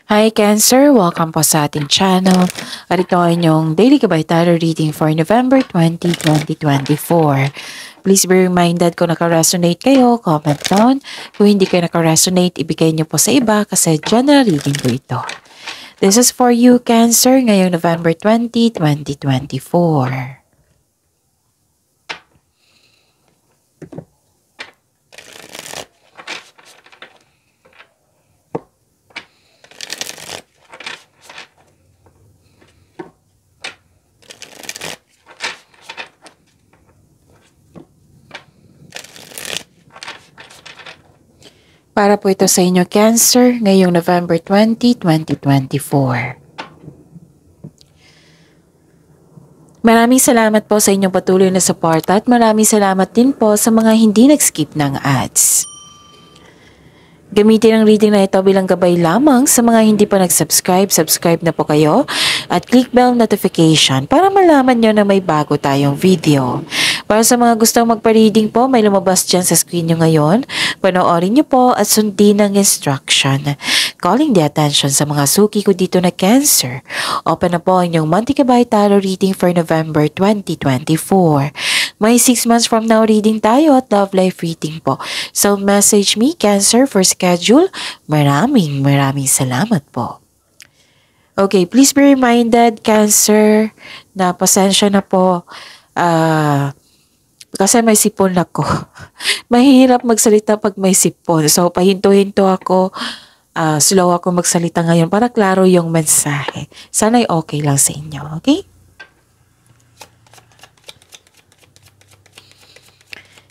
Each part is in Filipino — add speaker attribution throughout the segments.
Speaker 1: Hi Cancer! Welcome po sa ating channel. At ito ay inyong Daily Gabay Tarot Reading for November 20, 2024. Please be reminded kung naka-resonate kayo, comment down. Kung hindi kayo naka-resonate, ibigay niyo po sa iba kasi general reading po ito. This is for you Cancer ngayong November 20, 2024. Para po ito sa inyo Cancer ngayong November 20, 2024. Maraming salamat po sa inyong patuloy na suporta at maraming salamat din po sa mga hindi nag-skip ng ads. Gamitin ang reading na ito bilang gabay lamang sa mga hindi pa nag-subscribe. Subscribe na po kayo at click bell notification para malaman nyo na may bago tayong video. Para sa mga gustong magpa-reading po, may lumabas dyan sa screen nyo ngayon. Panoorin nyo po at sundin ang instruction. Calling the attention sa mga suki ko dito na Cancer. Open na po ang inyong monthly Gabay Tarot reading for November 2024. May 6 months from now reading tayo at love life reading po. So message me Cancer for schedule. Maraming salamat po. Okay, please be reminded Cancer na pasensya na po. Kasi may sipon ako. Mahirap magsalita pag may sipon. So, pahinto-hinto ako. Slow ako magsalita ngayon para klaro yung mensahe. Sana'y okay lang sa inyo. Okay?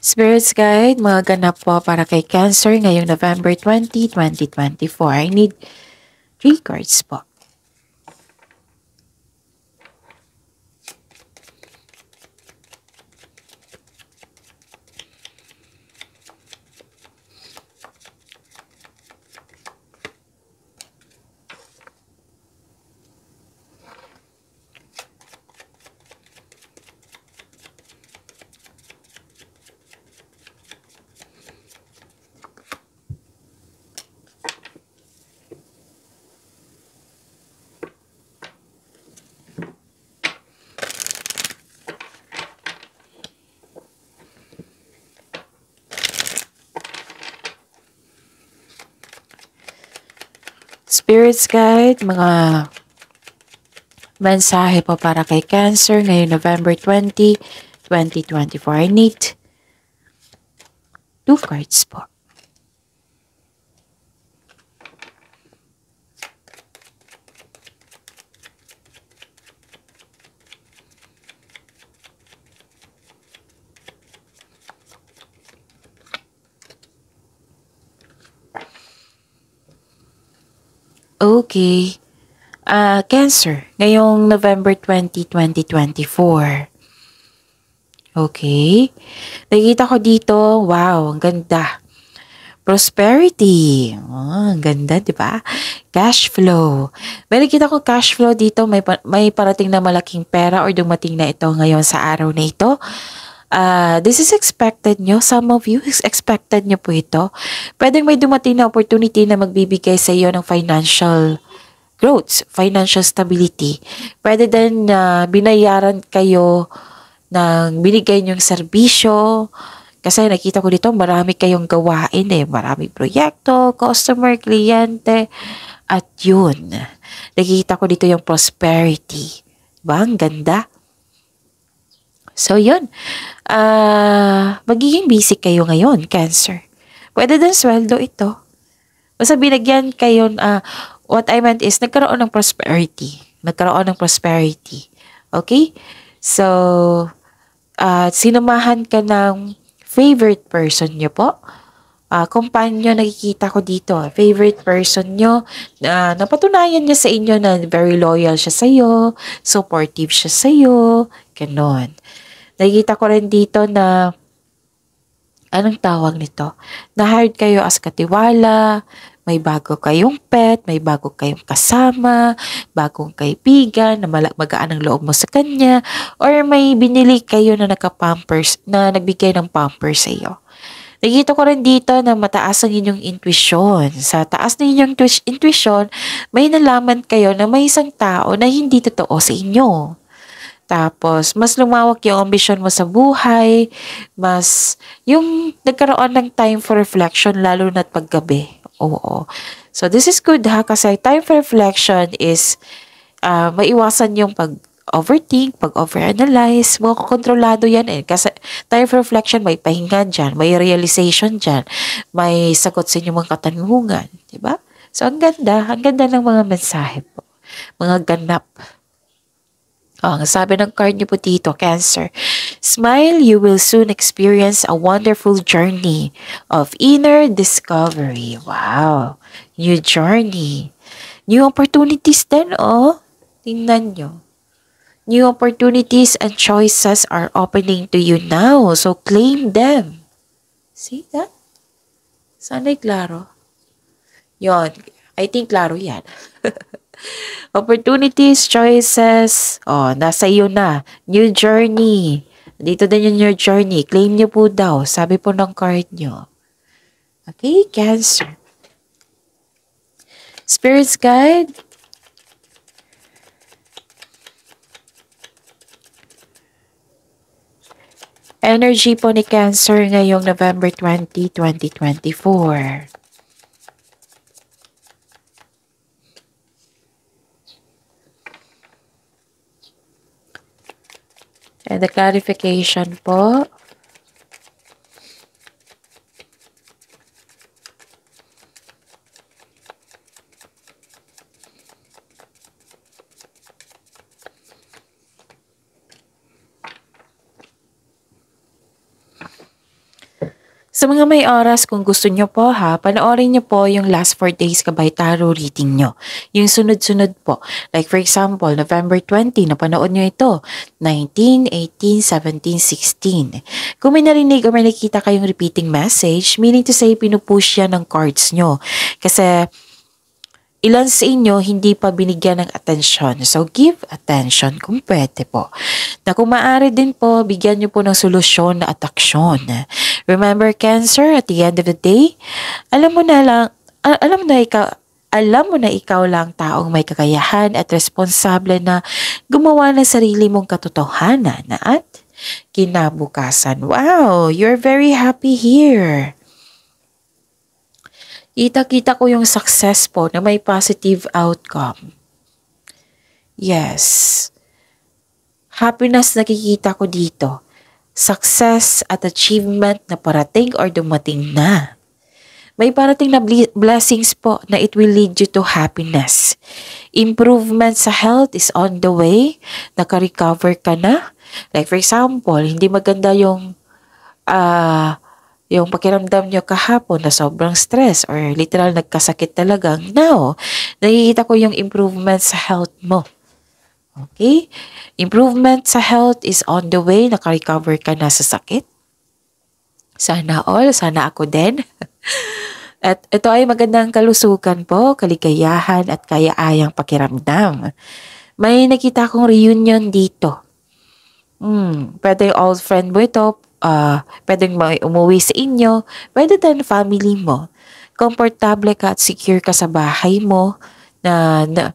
Speaker 1: Spirits Guide, mga ganap po para kay Cancer ngayong November 20, 2024. I need 3 cards po. Spirits Guide, mga mensahe po para kay Cancer ngayong November 20, 2024. I need 2 cards po. Okay. Cancer, ngayong November 20, 2024. Okay. Nakikita ko dito, wow, ang ganda. Prosperity. Ang ganda, di ba? Cash flow. May nakita ko cash flow dito, may parating na malaking pera or dumating na ito ngayon sa araw na ito. This is expected nyo. Some of you, expected nyo po ito. Pwedeng may dumating na opportunity na magbibigay sa iyo ng financial growth, financial stability. Pwede din na binayaran kayo ng binigay nyong serbisyo. Kasi nakita ko dito, marami kayong gawain eh. Maraming proyekto, customer, kliyente. At yun, nakita ko dito yung prosperity. Diba? Ang ganda. So, yun. Magiging busy kayo ngayon, Cancer. Pwede din sweldo ito. Basta binagyan kayo, what I meant is, nagkaroon ng prosperity. Nagkaroon ng prosperity. Okay? So, sinamahan ka ng favorite person nyo po. Kumpanyo, nakikita ko dito. Favorite person nyo, napatunayan niya sa inyo na very loyal siya sa'yo, supportive siya sa'yo, ganon. Nakikita ko rin dito na, anong tawag nito? Na-hired kayo as katiwala, may bago kayong pet, may bago kayong kasama, bagong kaibigan, na magaan ang loob mo sa kanya, or may binili kayo na naka-pampers, na nagbigay ng pampers sa iyo. Nakikita ko rin dito na mataas ang inyong intuition. Sa taas ng inyong intuition, may nalaman kayo na may isang tao na hindi totoo sa inyo. Tapos, mas lumawak yung ambisyon mo sa buhay, mas yung nagkaroon ng time for reflection, lalo na't paggabi. Oo. So, this is good ha, kasi time for reflection is maiwasan yung pag-overthink, pag-overanalyze, mga kontrolado yan eh. Kasi time for reflection, may pahinga dyan, may realization dyan, may sagot sa inyong mga katanungan. Diba? So, ang ganda ng mga mensahe po. Mga ganap. Ang sabi ng card niyo po dito, Cancer. Smile, you will soon experience a wonderful journey of inner discovery. Wow. New journey. New opportunities din, oh. Tingnan nyo. New opportunities and choices are opening to you now. So, claim them. See that? Sana'y klaro. Yon. I think klaro yan. Opportunities, choices, nasa iyo na. New journey. Dito din yung new journey. Claim nyo po daw. Sabi po ng card nyo. Okay, Cancer. Spirit's Guide. Energy po ni Cancer ngayong November 20, 2024. And the clarification po. Sa mga may oras, kung gusto nyo po ha, panoorin nyo po yung last 4 days kabay tarot reading nyo. Yung sunod-sunod po. Like for example, November 20, napanood nyo ito. 19, 18, 17, 16. Kung may narinig o may nakita kayong repeating message, meaning to say, pinupush yan ng cards nyo. Kasi ilan sa inyo hindi pa binigyan ng atensyon. So, give attention kung pwede po. Na kung maaari din po, bigyan nyo po ng solusyon at aksyon. Remember, Cancer, at the end of the day, alam mo na ikaw lang taong may kakayahan at responsable na gumawa ng sarili mong katotohanan at kinabukasan. Wow, you're very happy here. Kita-kita ko yung success po na may positive outcome. Yes. Happiness nakikita ko dito. Success at achievement na parating or dumating na. May parating na blessings po na it will lead you to happiness. Improvement sa health is on the way. Naka-recover ka na. Like for example, hindi maganda yung pakiramdam nyo kahapon na sobrang stress or literal nagkasakit talagang. Now, nakikita ko yung improvement sa health mo. Okay? Improvement sa health is on the way. Naka-recover ka na sa sakit. Sana all. Sana ako din. At ito ay magandang kalusugan po, kaligayahan at kaya-ayang pakiramdam. May nakita kong reunion dito. Pwede old friend mo ito. Pwedeng may umuwi sa inyo. Pwede din family mo. Komportable ka at secure ka sa bahay mo.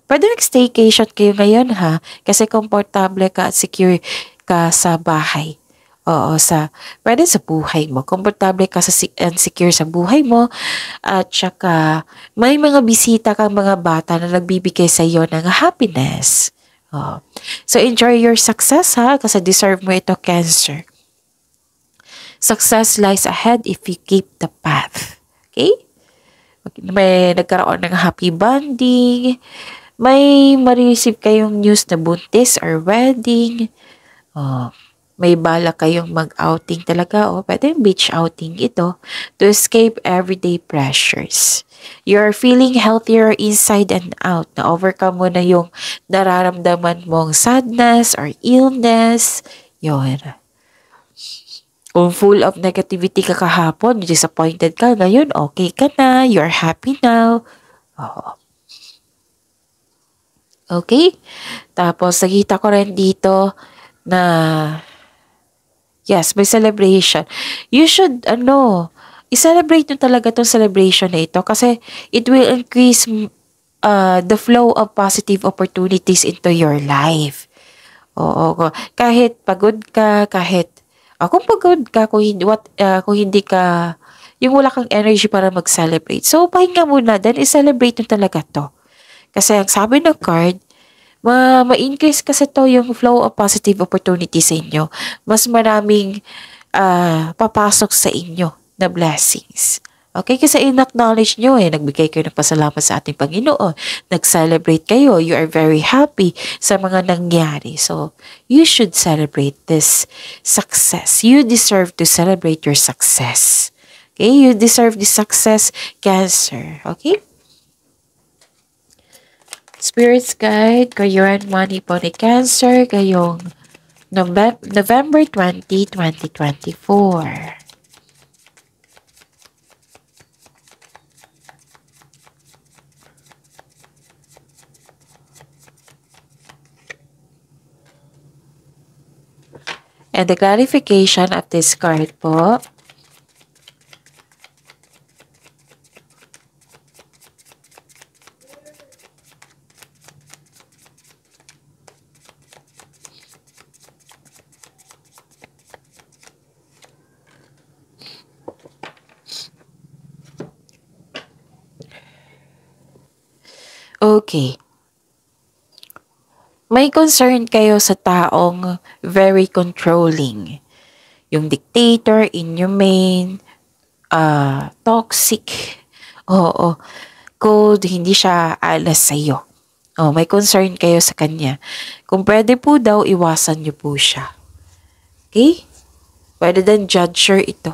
Speaker 1: Pwede nag-staycation kayo ngayon ha, kasi komportable ka at secure ka sa bahay. Pwede sa buhay mo. Komportable ka and secure sa buhay mo. At saka, may mga bisita kang mga bata na nagbibigay sa iyo ng happiness. So, enjoy your success ha, kasi deserve mo ito, Cancer. Success lies ahead if you keep the path. Okay? May nagkaroon ng happy bonding, may ma-receive kayong news na buntis or wedding, may bala kayong mag-outing talaga, pwede beach outing ito to escape everyday pressures. You're feeling healthier inside and out, na-overcome mo na yung nararamdaman mong sadness or illness, yun. Kung full of negativity ka kahapon, disappointed ka, ngayon okay ka na, you're happy now. Okay? Tapos, nakita ko rin dito na, yes, may celebration. You should, i-celebrate nyo talaga tong celebration na ito kasi it will increase the flow of positive opportunities into your life. Oo, kahit pagod ka, kahit kung pagod ka, kung hindi ka, yung wala kang energy para mag-celebrate. So, pahinga muna, then i-celebrate nyo talaga to. Kasi ang sabi ng card, ma-increase kasi to yung flow of positive opportunities sa inyo. Mas maraming papasok sa inyo na blessings. Okay, kasi in-acknowledge nyo nagbigay kayo ng pasalamat sa ating Panginoon. Nag-celebrate kayo. You are very happy sa mga nangyari. So, you should celebrate this success. You deserve to celebrate your success. Okay, you deserve this success, Cancer. Okay? Spirits Guide, kayo and money po ni Cancer, kayong November 20, 2024. And the clarification of this card po. Okay. May concern kayo sa taong very controlling. Yung dictator, inhumane, toxic. Oo. Cold, hindi siya alas sa'yo. May concern kayo sa kanya. Kung pwede po daw, iwasan niyo po siya. Okay? Pwede din judger ito.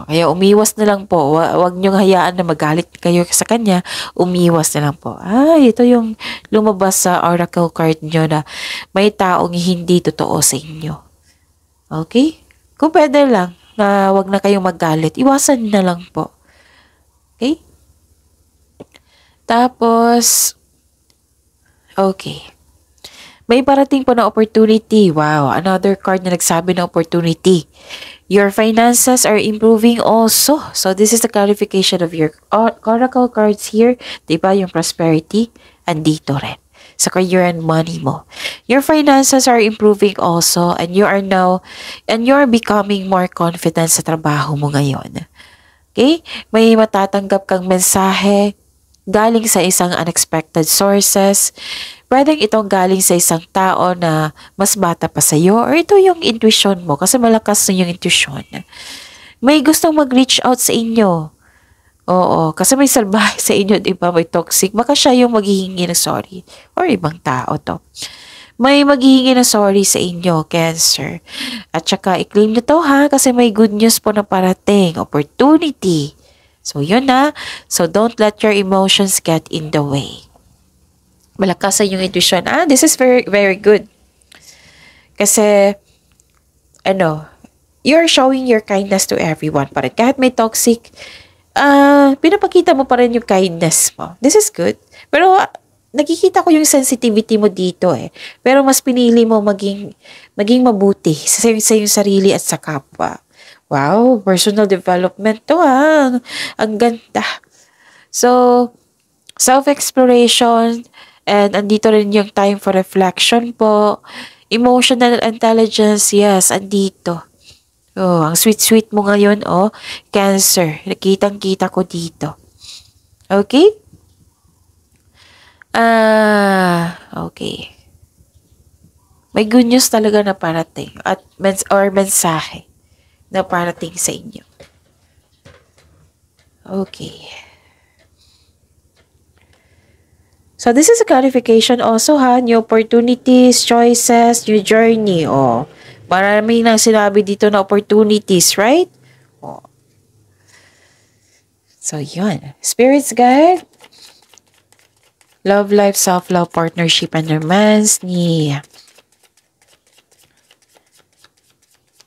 Speaker 1: Kaya umiwas na lang po. Huwag niyong hayaan na magalit kayo sa kanya. Umiwas na lang po. Ito yung lumabas sa oracle card niyo na may taong hindi totoo sa inyo. Okay? Kung pwede lang na huwag na kayong magalit, iwasan na lang po. Okay? Tapos, okay. May parating po na opportunity. Wow, another card na nagsabi ng opportunity. Your finances are improving also. So, this is the clarification of your oracle cards here. Diba, yung prosperity, andito rin. Sa career and money mo. Your finances are improving also and you're becoming more confident sa trabaho mo ngayon. Okay? May matatanggap kang mensahe galing sa isang unexpected sources. Pwedeng itong galing sa isang tao na mas bata pa sa iyo or ito yung intuition mo kasi malakas na yung intuition. May gustong mag-reach out sa inyo. Oo, kasi may salbahe sa inyo, di ba? May toxic. Baka siya yung maghihingi ng sorry or ibang tao to. May maghihingi ng sorry sa inyo, Cancer. At saka i-claim nyo to ha kasi may good news po na parating. Opportunity. So yun na. So don't let your emotions get in the way. Malakas sa yung intuition. This is very, very good. Kasi, you're showing your kindness to everyone pa rin. Kahit may toxic, pinapakita mo pa rin yung kindness mo. This is good. Pero, nakikita ko yung sensitivity mo dito Pero mas pinili mo maging mabuti sa yung sarili at sa kapwa. Wow, personal development to Ang ganda. So, self-exploration, and andito rin yung time for reflection po. Emotional intelligence, yes, andito. Ang sweet-sweet mo ngayon, Cancer. Nakitang-kita ko dito. Okay? Okay. May good news talaga na parating at mensahe na parating sa inyo. Okay. So, this is a clarification also new opportunities, choices, new journey. Marami nang sinabi dito na opportunities, right? So, yun. Spirits Guide. Love life, self-love, partnership, and romance ni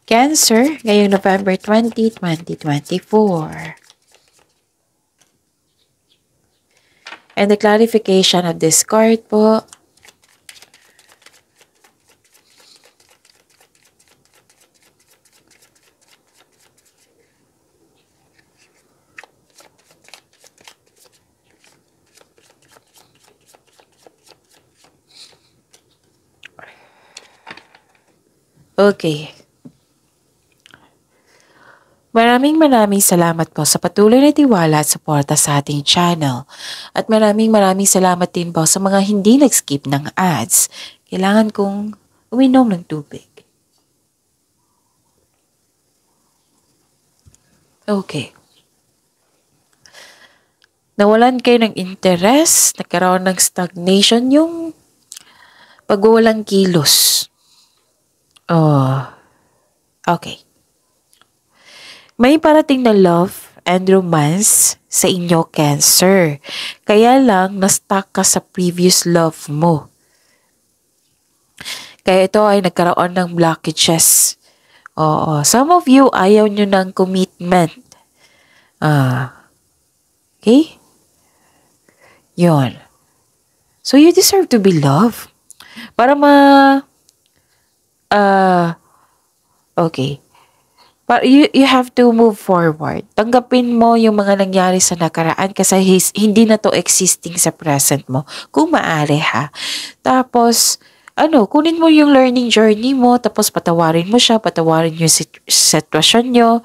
Speaker 1: Cancer ngayong November 20, 2024. And the clarification of this card po. Okay. Maraming salamat po sa patuloy na tiwala at suporta sa ating channel. At maraming salamat din po sa mga hindi nag-skip ng ads. Kailangan kong uminom ng tubig. Okay. Nawalan kayo ng interest, nagkaroon ng stagnation, yung pagwawalang kilos. Oh, okay. May parating na love and romance sa inyo, Cancer. Kaya lang, na-stuck ka sa previous love mo. Kaya ito ay nagkaroon ng blockages. Oo. Some of you, ayaw nyo ng commitment. Okay? Yun. So, you deserve to be loved. Para okay. You have to move forward. Tanggapin mo yung mga nangyari sa nakaraan kasi hindi na to existing sa present mo. Kung maaari ha. Tapos, kunin mo yung learning journey mo, tapos patawarin mo siya, patawarin yung sitwasyon nyo,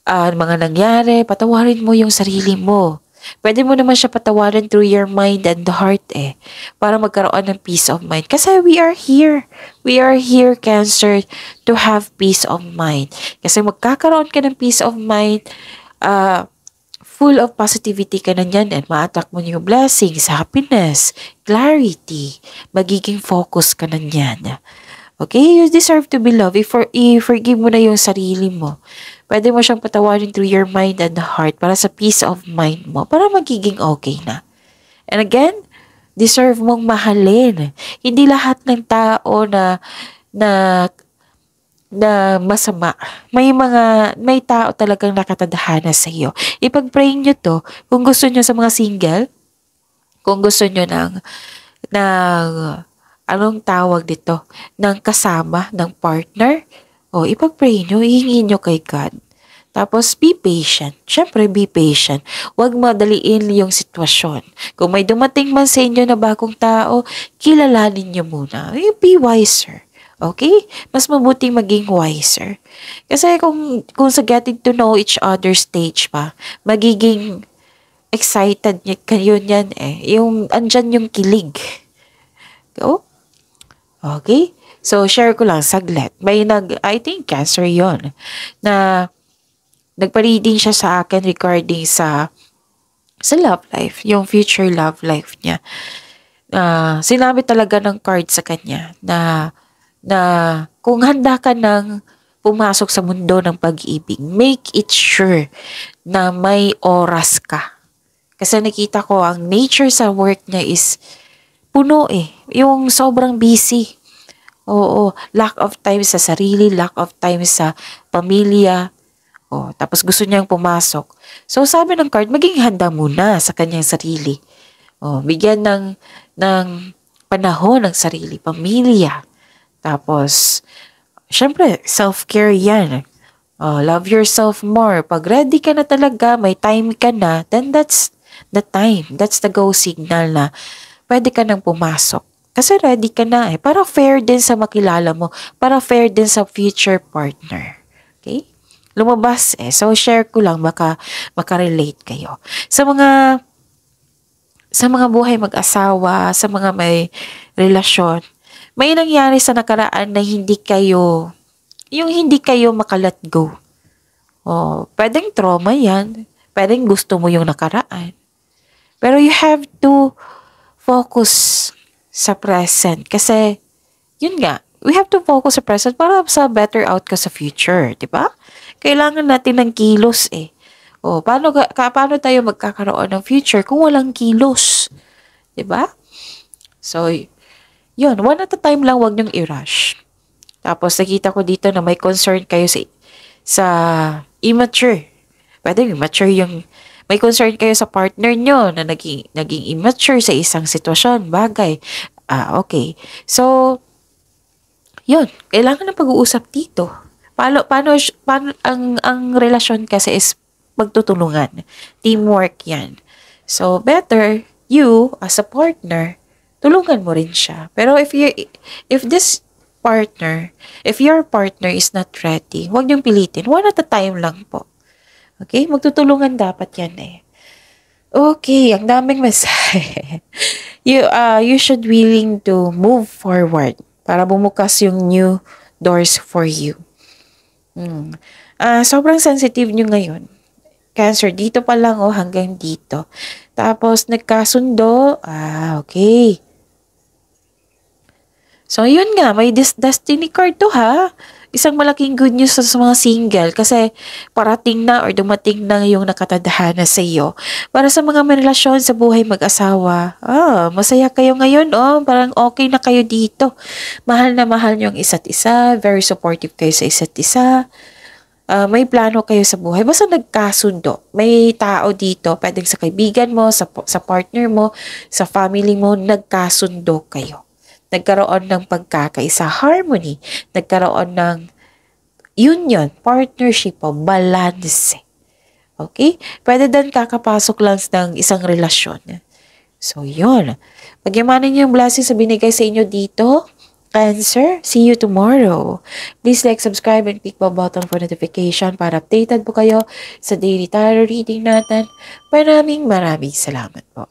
Speaker 1: mga nangyari, patawarin mo yung sarili mo. Pwede mo naman siya patawarin through your mind and the heart para magkaroon ng peace of mind. Kasi we are here. We are here, Cancer, to have peace of mind. Kasi magkakaroon ka ng peace of mind, full of positivity ka na niyan and ma-attract mo yung blessings, happiness, clarity. Magiging focus ka na niyan. Okay? You deserve to be loved. I-forgive mo na yung sarili mo. Pwede mo siyang patawarin through your mind and the heart para sa peace of mind mo, para magiging okay na. And again, deserve mong mahalin. Hindi lahat ng tao na masama. May tao talagang nakatadhana sa iyo. Ipag-pray nyo to kung gusto nyo sa mga single, kung gusto nyo ng anong tawag dito, ng kasama, ng partner, ipag-pray nyo, ihingi nyo kay God. Tapos, be patient. Siyempre, be patient. Huwag madaliin yung sitwasyon. Kung may dumating man sa inyo na bagong tao, kilalanin nyo muna. Be wiser. Okay? Mas mabuting maging wiser. Kasi kung sa getting to know each other stage pa, magiging excited kayo niyan Yung, andyan yung kilig. Go? Okay? So, share ko lang saglit. I think Cancer yon na nagpa-reading siya sa akin regarding sa love life, yung future love life niya. Sinabi talaga ng card sa kanya na kung handa ka ng pumasok sa mundo ng pag-ibig, make it sure na may oras ka. Kasi nakita ko, ang nature sa work niya is puno yung sobrang busy. Oo, lack of time sa sarili, lack of time sa pamilya. Tapos gusto niyang pumasok. So sabi ng card, maging handa muna sa kanyang sarili. Bigyan ng panahon ng sarili, pamilya. Tapos, syempre, self-care yan. Love yourself more. Pag ready ka na talaga, may time ka na, then that's the time. That's the go signal na pwede ka nang pumasok. Kasi ready ka na Para fair din sa makilala mo. Para fair din sa future partner. Okay? Lumabas So, share ko lang, makarelate kayo. Sa mga buhay mag-asawa, sa mga may relasyon, may nangyari sa nakaraan na hindi kayo makalet go. Pwedeng trauma yan. Pwedeng gusto mo yung nakaraan. Pero you have to focus sa present. Kasi, yun nga, we have to focus sa present para sa better outcome sa future, di ba? Kailangan natin ng kilos paano tayo magkakaroon ng future kung walang kilos? Di ba? So, yun, one at a time lang, wag niyong i-rush. Tapos, nakita ko dito na may concern kayo sa immature. Pwede immature may concern kayo sa partner nyo na naging immature sa isang sitwasyon, bagay. Okay. So, yun, kailangan ng pag-uusap dito. Paano ang relasyon kasi is magtutulungan. Teamwork yan. So, better you as a partner, tulungan mo rin siya. Pero if partner, if your partner is not ready, huwag niyong pilitin. One at a time lang po. Okay? Magtutulungan dapat yan eh. Okay, ang daming mensahe. You should willing to move forward para bumukas yung new doors for you. Sobrang sensitive nyo ngayon. Cancer, dito pa lang hanggang dito. Tapos, nagkasundo. Okay. So, yun nga, may destiny card to ha. Isang malaking good news sa mga single kasi parating na or dumating na yung nakatadhana sa iyo. Para sa mga may relasyon sa buhay mag-asawa, masaya kayo ngayon, parang okay na kayo dito. Mahal na mahal niyo ang isa't isa, very supportive kayo sa isa't isa. May plano kayo sa buhay. Basta nagkasundo. May tao dito, pwedeng sa kaibigan mo, sa partner mo, sa family mo, nagkasundo kayo. Nagkaroon ng pagkakaisa, harmony. Nagkaroon ng union, partnership, balance. Okay? Pwede din kakapasok lang ng isang relasyon. So, yun. Pagyamanin niyo yung blessings na binigay sa inyo dito. Cancer, see you tomorrow. Please like, subscribe, and click the button for notification para updated po kayo sa daily tarot reading natin. Maraming salamat po.